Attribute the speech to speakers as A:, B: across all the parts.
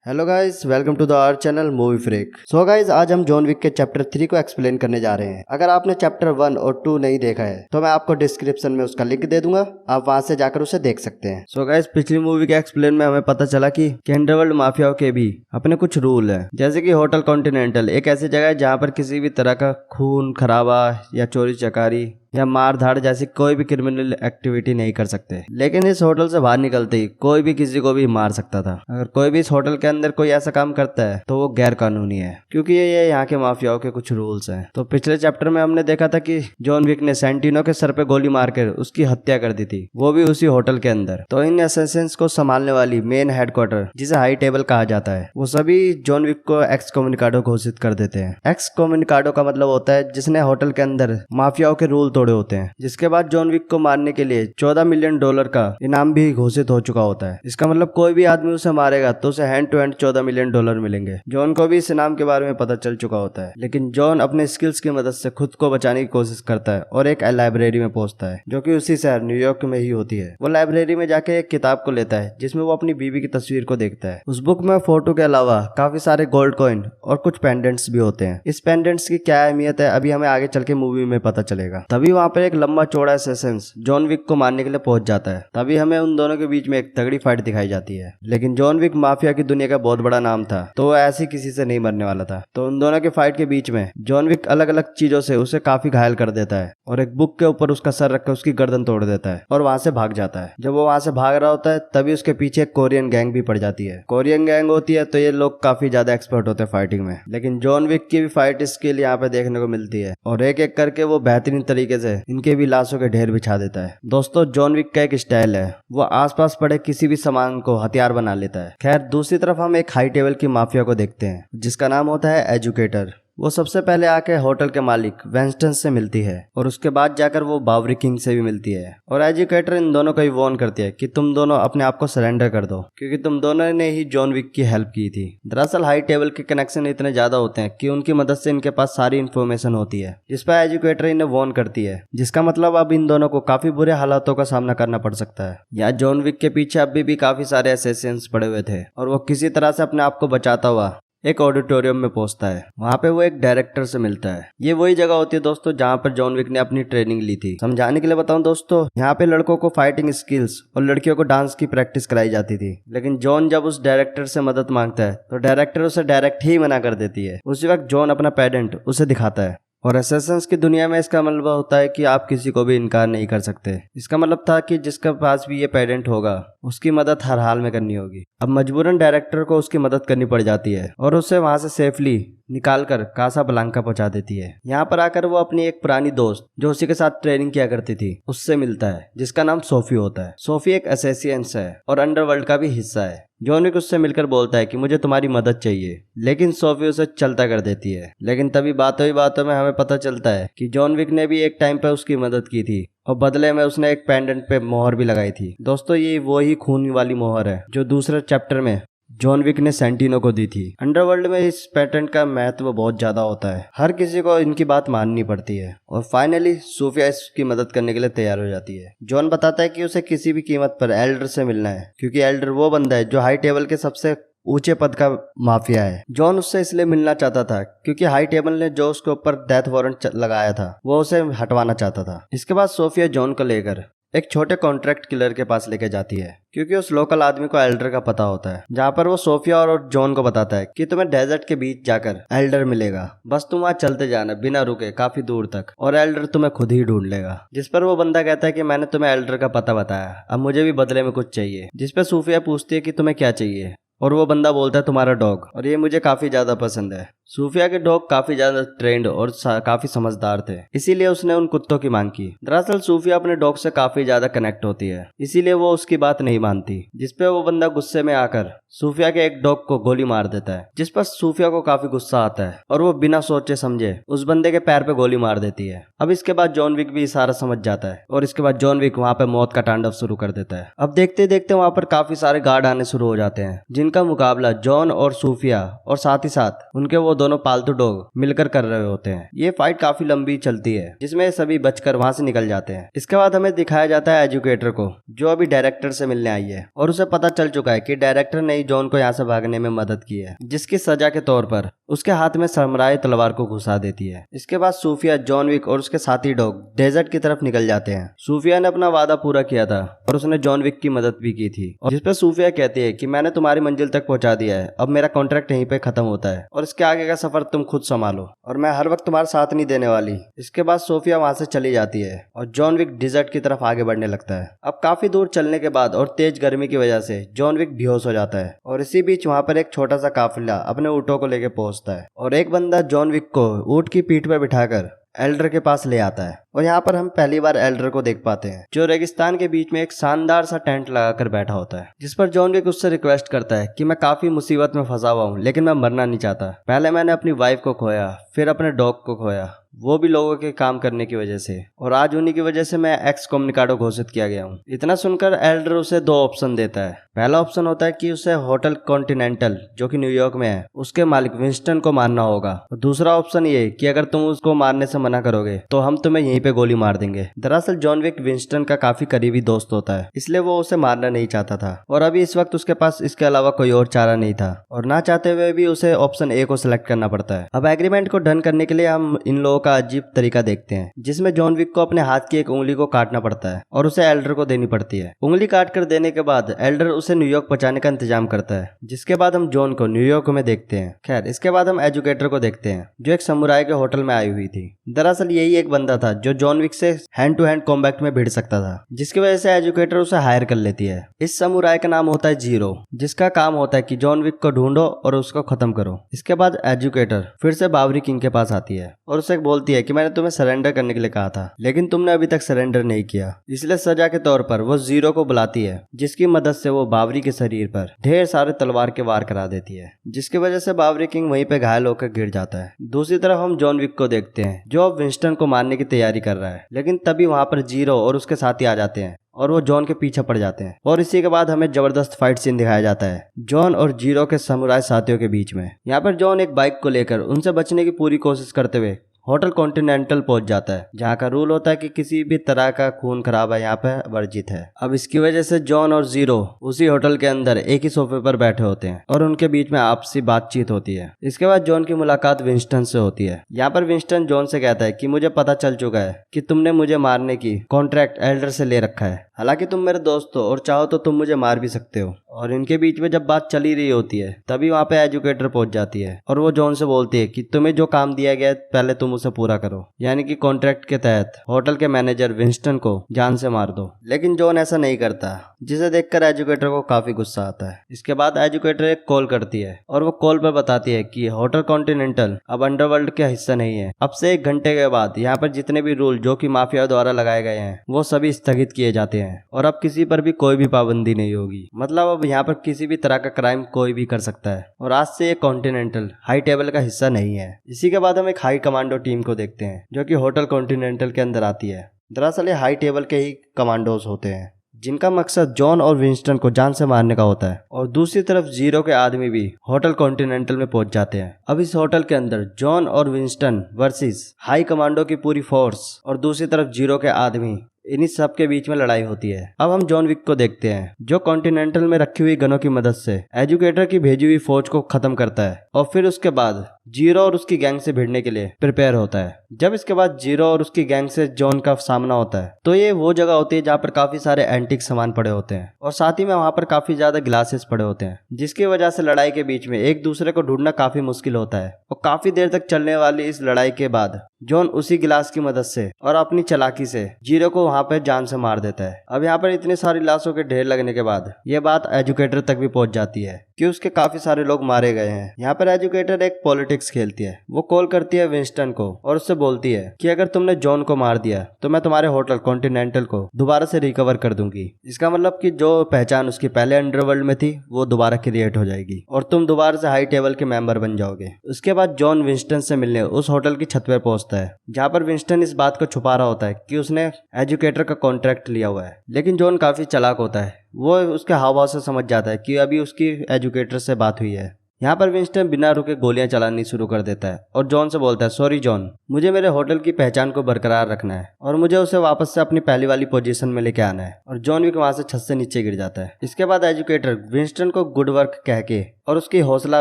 A: Hello guys, welcome to the our channel movie freak. So guys, आज हम John Wick के chapter 3 को explain करने जा रहे हैं। अगर आपने चैप्टर 1 और 2 नहीं देखा है तो मैं आपको डिस्क्रिप्शन में उसका लिंक दे दूंगा, आप वहां से जाकर उसे देख सकते हैं। सो गाइस, पिछली मूवी के एक्सप्लेन में हमें पता चला कि अंडरवर्ल्ड माफियाओं के भी अपने कुछ रूल है, जैसे कि होटल कॉन्टिनेंटल एक ऐसी जगह है जहाँ पर किसी भी तरह का खून खराबा या चोरी चकारी या मार धाड़ जैसी कोई भी क्रिमिनल एक्टिविटी नहीं कर सकते। लेकिन इस होटल से बाहर निकलते ही कोई भी किसी को भी मार सकता था। अगर कोई भी इस होटल के अंदर कोई ऐसा काम करता है तो वो गैर कानूनी है, क्योंकि ये यहाँ के माफियाओं के कुछ रूल्स हैं। तो पिछले चैप्टर में हमने देखा था कि जॉन विक ने सेंटिनो के सर पे गोली मारकर उसकी हत्या कर दी थी, वो भी उसी होटल के अंदर। तो इन असैसिन्स को संभालने वाली मेन हेडक्वार्टर, जिसे हाई टेबल कहा जाता है, वो सभी जॉन विक को एक्स कम्युनिकाडो घोषित कर देते हैं। एक्स कम्युनिकाडो का मतलब होता है जिसने होटल के अंदर माफियाओं के रूल तोड़े होते हैं। जिसके बाद जॉन विक को मारने के लिए $14 मिलियन का इनाम भी घोषित हो चुका होता है। इसका मतलब कोई भी आदमी उसे मारेगा तो उसे हैंड टू हैंड $14 मिलियन मिलेंगे। जॉन को भी इस इनाम के बारे में पता चल चुका होता है, लेकिन जॉन अपने स्किल्स की मदद से खुद को बचाने की कोशिश करता है और एक लाइब्रेरी में पहुंचता है, जो कि उसी शहर न्यूयॉर्क में ही होती है। वो लाइब्रेरी में जाके एक किताब को लेता है जिसमें वो अपनी बीवी की तस्वीर को देखता है। उस बुक में फोटो के अलावा काफी सारे गोल्ड कॉइन और कुछ पेंडेंट्स भी होते हैं। इस पेंडेंट्स की क्या अहमियत है अभी हमें आगे चल के मूवी में पता चलेगा। तभी वहाँ पर एक लंबा चौड़ा असैसिन्स जॉन विक को मारने के लिए पहुंच जाता है। तभी हमें उन दोनों के बीच में एक तगड़ी फाइट दिखाई जाती है। लेकिन जॉन विक माफिया की दुनिया का बहुत बड़ा नाम था, तो वो ऐसी किसी से नहीं मरने वाला था। तो उन दोनों के फाइट के बीच में जॉन विक अलग अलग चीजों से उसे काफी घायल कर देता है और एक बुक के ऊपर उसका सर रखकर उसकी गर्दन तोड़ देता है और वहां से भाग जाता है। जब वो वहां से भाग रहा होता है तभी उसके पीछे एक कोरियन गैंग भी पड़ जाती है। कोरियन गैंग होती है तो ये लोग काफी ज्यादा एक्सपर्ट होते हैं फाइटिंग में, लेकिन जॉन विक की भी फाइट स्किल यहाँ पे देखने को मिलती है और एक एक करके वो बेहतरीन तरीके से इनके भी लाशों के ढेर बिछा देता है। दोस्तों, जॉन विक का एक स्टाइल है, वो आसपास पड़े किसी भी सामान को हथियार बना लेता है। खैर, दूसरी तरफ हम एक हाई टेबल की माफिया को देखते हैं जिसका नाम होता है एजुकेटर। वो सबसे पहले आके होटल के मालिक वेंस्टन से मिलती है और उसके बाद जाकर वो बावरी किंग से भी मिलती है। और एजुकेटर इन दोनों को ही वार्न करती है कि तुम दोनों अपने आप को सरेंडर कर दो, क्योंकि तुम दोनों ने ही जॉन विक की हेल्प की थी। दरअसल हाई टेबल के कनेक्शन इतने ज्यादा होते हैं कि उनकी मदद से इनके पास सारी इन्फॉर्मेशन होती है, जिस पर एजुकेटर इन्हें वार्न करती है, जिसका मतलब अब इन दोनों को काफी बुरे हालातों का सामना करना पड़ सकता है। यहाँ जॉन विक के पीछे अभी भी काफी सारे असैसिन्स पड़े हुए थे और वो किसी तरह से अपने आप को बचाता हुआ एक ऑडिटोरियम में पहुंचता है। वहां पे वो एक डायरेक्टर से मिलता है। ये वही जगह होती है दोस्तों जहां पर जॉन विक ने अपनी ट्रेनिंग ली थी। समझाने के लिए बताऊं दोस्तों, यहाँ पे लड़कों को फाइटिंग स्किल्स और लड़कियों को डांस की प्रैक्टिस कराई जाती थी। लेकिन जॉन जब उस डायरेक्टर से मदद मांगता है तो डायरेक्टर उसे डायरेक्ट ही मना कर देती है। उसी वक्त जॉन अपना पेडेंट उसे दिखाता है और असैसिन्स की दुनिया में इसका मतलब होता है कि आप किसी को भी इनकार नहीं कर सकते। इसका मतलब था कि जिसके पास भी ये पेडेंट होगा उसकी मदद हर हाल में करनी होगी। अब मजबूरन डायरेक्टर को उसकी मदद करनी पड़ जाती है और उसे वहां से सेफली निकालकर कासाब्लांका पहुंचा देती है। यहाँ पर आकर वो अपनी एक पुरानी दोस्त जो उसी के साथ ट्रेनिंग किया करती थी उससे मिलता है, जिसका नाम सोफी होता है। सोफी एक असैसिन्स है और अंडरवर्ल्ड का भी हिस्सा है। जॉन विक उससे मिलकर बोलता है कि मुझे तुम्हारी मदद चाहिए, लेकिन सोफी उसे चलता कर देती है। लेकिन तभी बातों ही बातों में हमें पता चलता है कि जॉन विक ने भी एक टाइम पर उसकी मदद की थी और बदले में उसने एक पेंडेंट पे मोहर भी लगाई थी। दोस्तों, ये वही खून वाली मोहर है जो दूसरे चैप्टर में जॉन विक ने सेंटिनो को दी थी। अंडरवर्ल्ड में इस पेटेंट का महत्व बहुत ज्यादा होता है, हर किसी को इनकी बात माननी पड़ती है। और फाइनली सोफिया इसकी मदद करने के लिए तैयार हो जाती है। जॉन बताता है कि उसे किसी भी कीमत पर एल्डर से मिलना है, क्योंकि एल्डर वो बंदा है जो हाई टेबल के सबसे ऊंचे पद का माफिया है। जॉन उससे इसलिए मिलना चाहता था क्योंकि हाई टेबल ने जो उसके ऊपर डेथ वारंट लगाया था वो उसे हटवाना चाहता था। इसके बाद सोफिया जॉन को लेकर एक छोटे कॉन्ट्रैक्ट किलर के पास लेके जाती है, क्योंकि उस लोकल आदमी को एल्डर का पता होता है। जहाँ पर वो सोफिया और जॉन को बताता है कि तुम्हें डेजर्ट के बीच जाकर एल्डर मिलेगा, बस तुम वहाँ चलते जाना बिना रुके काफी दूर तक, और एल्डर तुम्हें खुद ही ढूंढ लेगा। जिस पर वो बंदा कहता है कि मैंने तुम्हें एल्डर का पता बताया, अब मुझे भी बदले में कुछ चाहिए। जिस पर सोफिया पूछती है कि तुम्हें क्या चाहिए, और वो बंदा बोलता है तुम्हारा डॉग, और ये मुझे काफी ज्यादा पसंद है। सूफिया के डॉग काफी ज्यादा ट्रेंड और काफी समझदार थे, इसीलिए उसने उन कुत्तों की मांग की। दरअसल सूफिया अपने डॉग से काफी ज्यादा कनेक्ट होती है, इसीलिए वो उसकी बात नहीं मानती। जिसपे वो बंदा गुस्से में आकर सूफिया के एक डॉग को गोली मार देता है, जिस पर सूफिया को काफी गुस्सा आता है और वो बिना सोचे समझे उस बंदे के पैर पे गोली मार देती है। अब इसके बाद जॉन विक भी इशारा समझ जाता है और इसके बाद जॉन विक वहाँ पे मौत का तांडव शुरू कर देता है। अब देखते देखते वहाँ पर काफी सारे गार्ड आने शुरू हो जाते हैं, जिनका मुकाबला जॉन और सूफिया और साथ ही साथ उनके वो वो दोनों पालतू डॉग मिलकर कर रहे होते हैं। ये फाइट काफी लंबी चलती है जिसमें सभी बचकर वहां से निकल जाते हैं। इसके बाद हमें दिखाया जाता है एजुकेटर को, जो अभी डायरेक्टर से मिलने आई है और उसे पता चल चुका है कि डायरेक्टर ने ही जॉन को यहाँ से भागने में मदद की है, जिसकी सजा के तौर पर उसके हाथ में समुराई तलवार को घुसा देती है। इसके बाद सूफिया, जॉन विक और उसके साथी डॉग डेजर्ट की तरफ निकल जाते हैं। सूफिया ने अपना वादा पूरा किया था और उसने जॉन विक की मदद भी की थी, और जिसपे सूफिया कहती है कि मैंने तुम्हारी मंजिल तक पहुंचा दिया है, अब मेरा कॉन्ट्रैक्ट यहीं पे खत्म होता है और इसके आगे का सफर तुम खुद संभालो और मैं हर वक्त तुम्हारा साथ नहीं देने वाली। इसके बाद सोफिया वहां से चली जाती है और जॉन विक डिजर्ट की तरफ आगे बढ़ने लगता है। अब काफी दूर चलने के बाद और तेज गर्मी की वजह से जॉन विक बेहोश हो जाता है और इसी बीच वहां पर एक छोटा सा काफिला अपने ऊँटों को लेकर पहुंचता है और एक बंदा जॉन विक को ऊँट की पीठ पर बिठाकर एल्डर के पास ले आता है। और यहाँ पर हम पहली बार एल्डर को देख पाते हैं, जो रेगिस्तान के बीच में एक शानदार सा टेंट लगाकर बैठा होता है, जिस पर जॉन विक उससे रिक्वेस्ट करता है कि मैं काफी मुसीबत में फंसा हुआ हूँ, लेकिन मैं मरना नहीं चाहता। पहले मैंने अपनी वाइफ को खोया, फिर अपने डॉग को खोया, वो भी लोगों के काम करने की वजह से, और आज उन्हीं की वजह से मैं एक्स कम्युनिकाडो घोषित किया गया हूँ। इतना सुनकर एल्डर उसे दो ऑप्शन देता है। पहला ऑप्शन होता है कि उसे होटल कॉन्टिनेंटल, जो कि न्यूयॉर्क में है, उसके मालिक विंस्टन को मारना होगा, और दूसरा ऑप्शन ये कि अगर तुम उसको मारने से मना करोगे तो हम तुम्हें यहीं पे गोली मार देंगे। दरअसल जॉन विक विंस्टन का काफी करीबी दोस्त होता है, इसलिए वो उसे मारना नहीं चाहता था, और अभी इस वक्त उसके पास इसके अलावा कोई और चारा नहीं था, और ना चाहते हुए भी उसे ऑप्शन ए को सिलेक्ट करना पड़ता है। अब एग्रीमेंट को डन करने के लिए हम इन लोगों का अजीब तरीका देखते हैं, जिसमें जॉन विक को अपने हाथ की एक उंगली को काटना पड़ता है और उसे एल्डर को देनी पड़ती है। उंगली काट कर देने के बाद एल्डर उसे न्यूयॉर्क पहुंचाने का इंतजाम करता है, जिसके बाद हम जॉन को न्यूयॉर्क में देखते हैं। खैर, इसके बाद हम एजुकेटर को देखते हैं, जो एक समुराई के होटल में आई हुई थी। दरअसल यही एक बंदा था जो जॉन विक से हैंड टू हैंड कॉम्बैट में भिड़ सकता था, जिसकी वजह से एजुकेटर उसे हायर कर लेती है। इस समुराई का नाम होता है जीरो, जिसका काम होता है कि जॉन विक को ढूंढो और उसको खत्म करो। इसके बाद एजुकेटर फिर से बावरी किंग के पास आती है और उसे बोलती है कि मैंने तुम्हें सरेंडर करने के लिए कहा था, लेकिन तुमने अभी तक सरेंडर नहीं किया, इसलिए सजा के तौर पर वो जीरो को बुलाती है, जिसकी मदद से वो बावरी के शरीर पर ढेर सारे तलवार के वार करा देती है, जिसकी वजह से बावरी किंग वहीं पे घायल होकर गिर जाता है। दूसरी तरफ हम जॉन विक को देखते हैं, जो अब विंस्टन को मारने की तैयारी कर रहा है, लेकिन तभी वहां पर जीरो और उसके साथी आ जाते हैं और वो जॉन के पीछे पड़ जाते हैं, और इसी के बाद हमें जबरदस्त फाइट सीन दिखाया जाता है जॉन और जीरो के समुराई साथियों के बीच में। यहाँ पर जॉन एक बाइक को लेकर उनसे बचने की पूरी कोशिश करते हुए होटल कॉन्टिनेंटल पहुंच जाता है, जहाँ का रूल होता है कि किसी भी तरह का खून खराबा यहाँ पे वर्जित है। अब इसकी वजह से जॉन और जीरो उसी होटल के अंदर एक ही सोफे पर बैठे होते हैं और उनके बीच में आपसी बातचीत होती है। इसके बाद जॉन की मुलाकात विंस्टन से होती है। यहाँ पर विंस्टन जॉन से कहता है कि मुझे पता चल चुका है कि तुमने मुझे मारने की कॉन्ट्रैक्ट एल्डर से ले रखा है, हालांकि तुम मेरे दोस्त हो और चाहो तो तुम मुझे मार भी सकते हो। और इनके बीच में जब बात चली रही होती है, तभी वहाँ पे एजुकेटर पहुंच जाती है और वो जॉन से बोलती है कि तुम्हें जो काम दिया गया है पहले तुम उसे पूरा करो, यानी कि कॉन्ट्रैक्ट के तहत होटल के मैनेजर विंस्टन को जान से मार दो। लेकिन जॉन ऐसा नहीं करता, जिसे देखकर एजुकेटर को काफी गुस्सा आता है। इसके बाद एजुकेटर एक कॉल करती है और वो कॉल पर बताती है कि होटल कॉन्टिनेंटल अब अंडरवर्ल्ड का हिस्सा नहीं है। अब से 1 घंटे के बाद यहाँ पर जितने भी रूल जो कि माफिया द्वारा लगाए गए हैं वो सभी स्थगित किए जाते हैं और अब किसी पर भी कोई भी पाबंदी नहीं होगी। मतलब अब यहाँ पर किसी भी तरह का क्राइम कोई भी कर सकता है और आज से ये कॉन्टिनेंटल हाई टेबल का हिस्सा नहीं है। इसी के बाद हम एक हाई कमांडो टीम को देखते हैं, जो कि होटल कॉन्टिनेंटल के अंदर आती है। दरअसल ये हाई टेबल के ही कमांडोज होते हैं, जिनका मकसद जॉन और विंस्टन को जान से मारने का होता है। और दूसरी तरफ जीरो के आदमी भी होटल कॉन्टिनेंटल में पहुंच जाते हैं। अब इस होटल के अंदर जॉन और विंस्टन वर्सेस हाई कमांडो की पूरी फोर्स और दूसरी तरफ जीरो के आदमी, इन्हीं सब के बीच में लड़ाई होती है। अब हम जॉन विक को देखते हैं, जो कॉन्टिनेंटल में रखी हुई गनों की मदद से एजुकेटर की भेजी हुई फौज को खत्म करता है और फिर उसके बाद जीरो और उसकी गैंग से भिड़ने के लिए प्रिपेयर होता है। जब इसके बाद जीरो और उसकी गैंग से जॉन का सामना होता है, तो ये वो जगह होती है जहाँ पर काफी सारे एंटीक सामान पड़े होते हैं और साथ ही में वहाँ पर काफी ज्यादा ग्लासेस पड़े होते हैं, जिसकी वजह से लड़ाई के बीच में एक दूसरे को ढूंढना काफी मुश्किल होता है। और काफी देर तक चलने वाली इस लड़ाई के बाद जॉन उसी गिलास की मदद से और अपनी चालाकी से जीरो को वहाँ पर जान से मार देता है। अब यहाँ पर इतनी सारी लाशों के ढेर लगने के बाद ये बात एजुकेटर तक भी पहुंच जाती है कि उसके काफी सारे लोग मारे गए हैं। यहाँ पर एजुकेटर एक पॉलिटिक्स खेलती है। वो कॉल करती है विंस्टन को और उससे बोलती है कि अगर तुमने जॉन को मार दिया तो मैं तुम्हारे होटल कॉन्टिनेंटल को दोबारा से रिकवर कर दूंगी। इसका मतलब कि जो पहचान उसकी पहले अंडरवर्ल्ड में थी वो दोबारा क्रिएट हो जाएगी और तुम दोबारा से हाई टेबल के मेंबर बन जाओगे। उसके बाद जॉन विंस्टन से मिलने उस होटल की छत पर पहुंचता है, जहाँ पर विंस्टन इस बात को छुपा रहा होता है कि उसने एजुकेटर का कॉन्ट्रैक्ट लिया हुआ है। लेकिन जॉन काफी चालाक होता है, वो उसके हाव भाव से समझ जाता है कि अभी उसकी एजुकेटर से बात हुई है। यहाँ पर विंस्टन बिना रुके गोलियां चलानी शुरू कर देता है और जॉन से बोलता है, सॉरी जॉन, मुझे मेरे होटल की पहचान को बरकरार रखना है और मुझे उसे वापस से अपनी पहली वाली पोजीशन में लेके आना है। और जॉन विक वहां से छत से नीचे गिर जाता है। इसके बाद एजुकेटर विंस्टन को गुड वर्क कह के और उसकी हौसला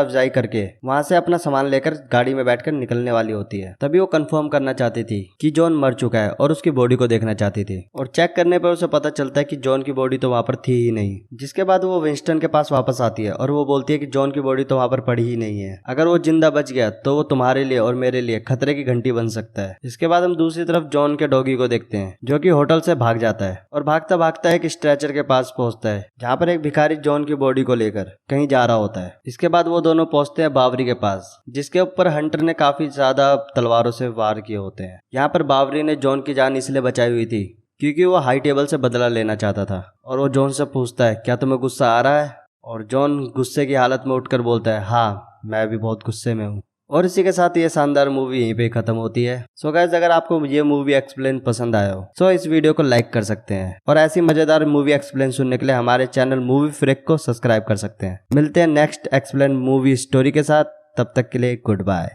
A: अफजाई करके वहां से अपना सामान लेकर गाड़ी में बैठकर निकलने वाली होती है। तभी वो कंफर्म करना चाहती थी कि जॉन मर चुका है और उसकी बॉडी को देखना चाहती थी। और चेक करने पर उसे पता चलता है कि जॉन की बॉडी तो वहां पर थी ही नहीं। जिसके बाद वो विंस्टन के पास वापस आती है और वो बोलती है कि जॉन की बॉडी तो वहां पर पड़ी ही नहीं है। अगर वो जिंदा बच गया तो वो तुम्हारे लिए और मेरे लिए खतरे की घंटी बन सकता है। इसके बाद हम दूसरी तरफ जॉन के डॉगी को देखते हैं जो कि होटल से भाग जाता है और भागता भागता एक स्ट्रेचर के पास पहुंचता है जहां पर एक भिखारी जॉन की बॉडी को लेकर कहीं जा रहा होता है। इसके बाद वो दोनों पहुंचते हैं बावरी के पास जिसके ऊपर हंटर ने काफी ज्यादा तलवारों से वार किए होते हैं। यहाँ पर बावरी ने जॉन की जान इसलिए बचाई हुई थी क्योंकि वो हाई टेबल से बदला लेना चाहता था। और वो जॉन से पूछता है, क्या तुम्हें गुस्सा आ रहा है? और जॉन गुस्से की हालत में उठकर बोलता है, हाँ मैं भी बहुत गुस्से में हूँ। और इसी के साथ ये शानदार मूवी यहीं पे खत्म होती है। सो गाइस, अगर आपको ये मूवी एक्सप्लेन पसंद आया हो तो इस वीडियो को लाइक कर सकते हैं और ऐसी मजेदार मूवी एक्सप्लेन सुनने के लिए हमारे चैनल मूवी फ्रेक को सब्सक्राइब कर सकते हैं। मिलते हैं नेक्स्ट एक्सप्लेन मूवी स्टोरी के साथ, तब तक के लिए गुड बाय।